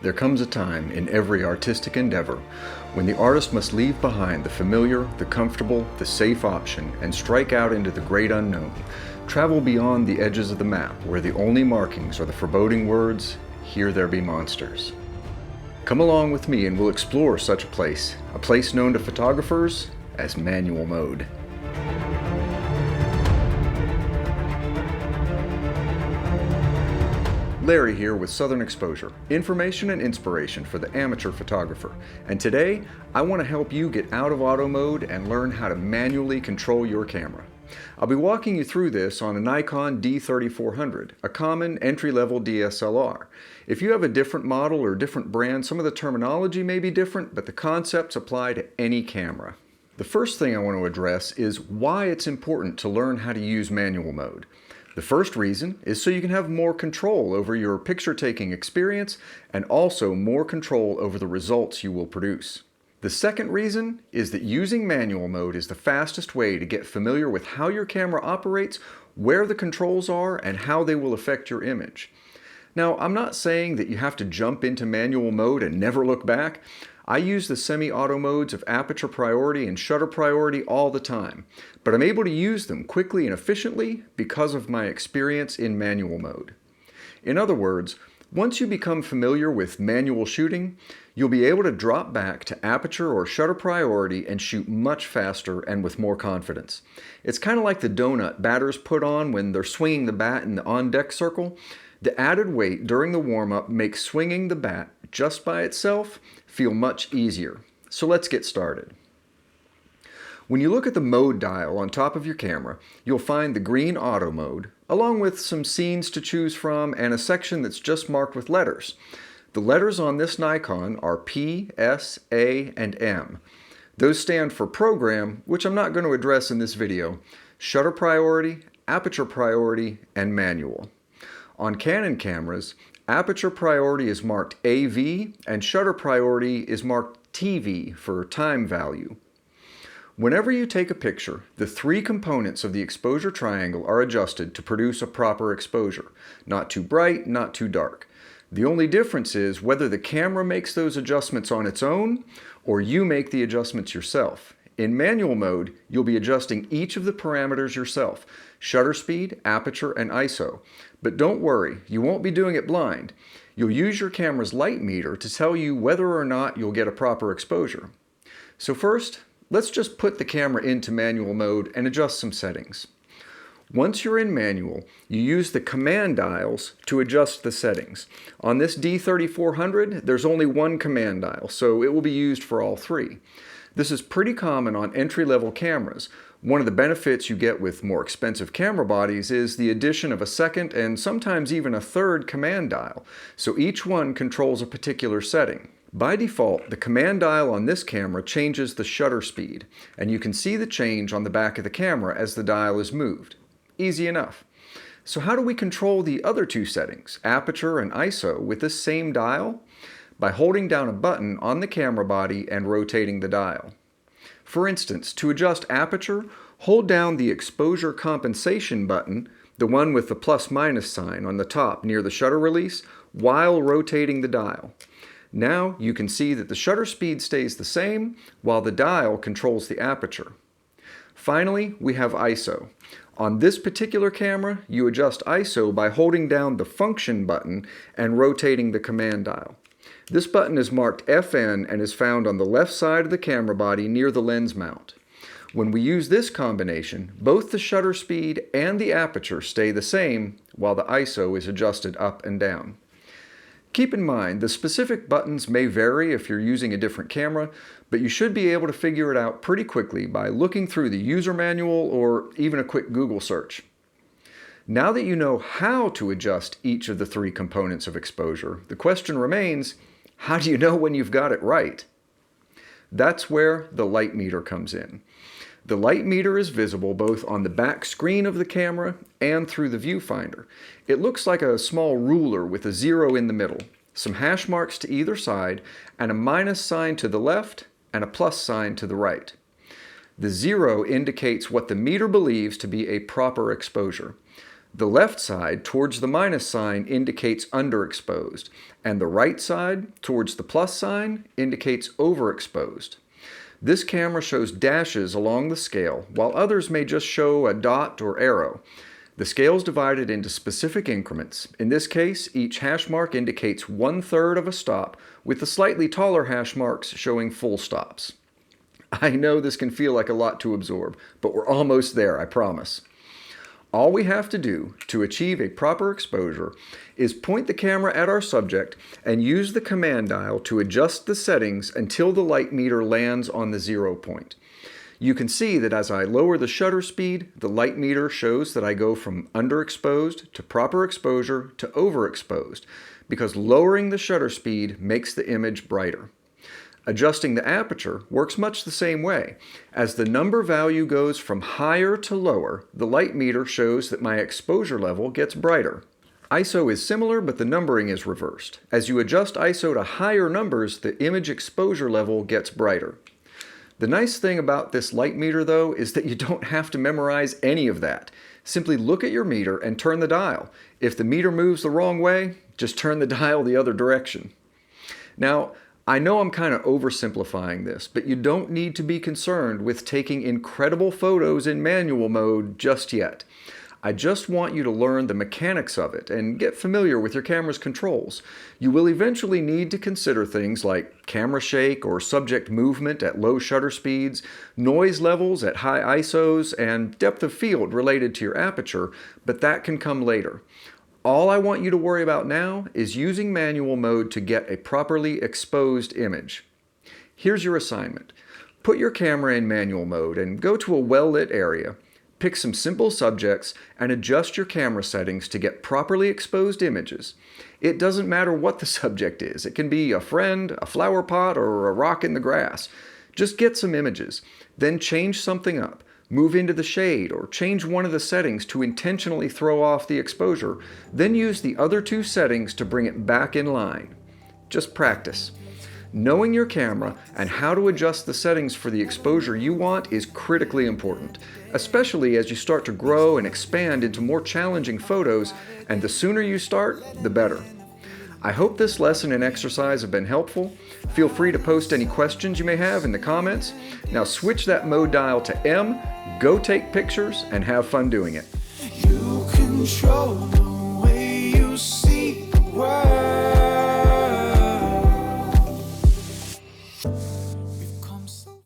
There comes a time in every artistic endeavor when the artist must leave behind the familiar, the comfortable, the safe option and strike out into the great unknown. Travel beyond the edges of the map where the only markings are the foreboding words, "Here there be monsters." Come along with me and we'll explore such a place known to photographers as manual mode. Larry here with Southern Exposure, information and inspiration for the amateur photographer. And today, I want to help you get out of auto mode and learn how to manually control your camera. I'll be walking you through this on a Nikon D3400, a common entry-level DSLR. If you have a different model or different brand, some of the terminology may be different, but the concepts apply to any camera. The first thing I want to address is why it's important to learn how to use manual mode. The first reason is so you can have more control over your picture-taking experience and also more control over the results you will produce. The second reason is that using manual mode is the fastest way to get familiar with how your camera operates, where the controls are, and how they will affect your image. Now, I'm not saying that you have to jump into manual mode and never look back. I use the semi-auto modes of aperture priority and shutter priority all the time, but I'm able to use them quickly and efficiently because of my experience in manual mode. In other words, once you become familiar with manual shooting, you'll be able to drop back to aperture or shutter priority and shoot much faster and with more confidence. It's kind of like the donut batters put on when they're swinging the bat in the on-deck circle. The added weight during the warm-up makes swinging the bat just by itself feel much easier. So let's get started. When you look at the mode dial on top of your camera, you'll find the green auto mode, along with some scenes to choose from and a section that's just marked with letters. The letters on this Nikon are P, S, A, and M. Those stand for program, which I'm not going to address in this video, shutter priority, aperture priority, and manual. On Canon cameras, aperture priority is marked AV and shutter priority is marked TV for time value. Whenever you take a picture, the three components of the exposure triangle are adjusted to produce a proper exposure. Not too bright, not too dark. The only difference is whether the camera makes those adjustments on its own or you make the adjustments yourself. In manual mode, you'll be adjusting each of the parameters yourself: shutter speed, aperture, and ISO. But don't worry, you won't be doing it blind. You'll use your camera's light meter to tell you whether or not you'll get a proper exposure. So first, let's just put the camera into manual mode and adjust some settings. Once you're in manual, you use the command dials to adjust the settings. On this D3400, there's only one command dial, so it will be used for all three. This is pretty common on entry-level cameras. One of the benefits you get with more expensive camera bodies is the addition of a second and sometimes even a third command dial, so each one controls a particular setting. By default, the command dial on this camera changes the shutter speed, and you can see the change on the back of the camera as the dial is moved. Easy enough. So how do we control the other two settings, aperture and ISO, with this same dial? By holding down a button on the camera body and rotating the dial. For instance, to adjust aperture, hold down the exposure compensation button, the one with the plus-minus sign on the top near the shutter release, while rotating the dial. Now you can see that the shutter speed stays the same while the dial controls the aperture. Finally, we have ISO. On this particular camera, you adjust ISO by holding down the function button and rotating the command dial. This button is marked FN and is found on the left side of the camera body near the lens mount. When we use this combination, both the shutter speed and the aperture stay the same while the ISO is adjusted up and down. Keep in mind, the specific buttons may vary if you're using a different camera, but you should be able to figure it out pretty quickly by looking through the user manual or even a quick Google search. Now that you know how to adjust each of the three components of exposure, the question remains, how do you know when you've got it right? That's where the light meter comes in. The light meter is visible both on the back screen of the camera and through the viewfinder. It looks like a small ruler with a 0 in the middle, some hash marks to either side, and a minus sign to the left and a plus sign to the right. The 0 indicates what the meter believes to be a proper exposure. The left side towards the minus sign indicates underexposed, and the right side towards the plus sign indicates overexposed. This camera shows dashes along the scale, while others may just show a dot or arrow. The scale is divided into specific increments. In this case, each hash mark indicates 1/3 of a stop, with the slightly taller hash marks showing full stops. I know this can feel like a lot to absorb, but we're almost there, I promise. All we have to do to achieve a proper exposure is point the camera at our subject and use the command dial to adjust the settings until the light meter lands on the 0 point. You can see that as I lower the shutter speed, the light meter shows that I go from underexposed to proper exposure to overexposed, because lowering the shutter speed makes the image brighter. Adjusting the aperture works much the same way. As the number value goes from higher to lower, the light meter shows that my exposure level gets brighter. ISO is similar, but the numbering is reversed. As you adjust ISO to higher numbers, the image exposure level gets brighter. The nice thing about this light meter, though, is that you don't have to memorize any of that. Simply look at your meter and turn the dial. If the meter moves the wrong way, just turn the dial the other direction. Now, I know I'm kind of oversimplifying this, but you don't need to be concerned with taking incredible photos in manual mode just yet. I just want you to learn the mechanics of it and get familiar with your camera's controls. You will eventually need to consider things like camera shake or subject movement at low shutter speeds, noise levels at high ISOs, and depth of field related to your aperture, but that can come later. All I want you to worry about now is using manual mode to get a properly exposed image. Here's your assignment. Put your camera in manual mode and go to a well-lit area. Pick some simple subjects and adjust your camera settings to get properly exposed images. It doesn't matter what the subject is. It can be a friend, a flower pot, or a rock in the grass. Just get some images, then change something up. Move into the shade or change one of the settings to intentionally throw off the exposure, then use the other two settings to bring it back in line. Just practice. Knowing your camera and how to adjust the settings for the exposure you want is critically important, especially as you start to grow and expand into more challenging photos, and the sooner you start, the better. I hope this lesson and exercise have been helpful. Feel free to post any questions you may have in the comments. Now switch that mode dial to M, go take pictures, and have fun doing it. You control the way you see.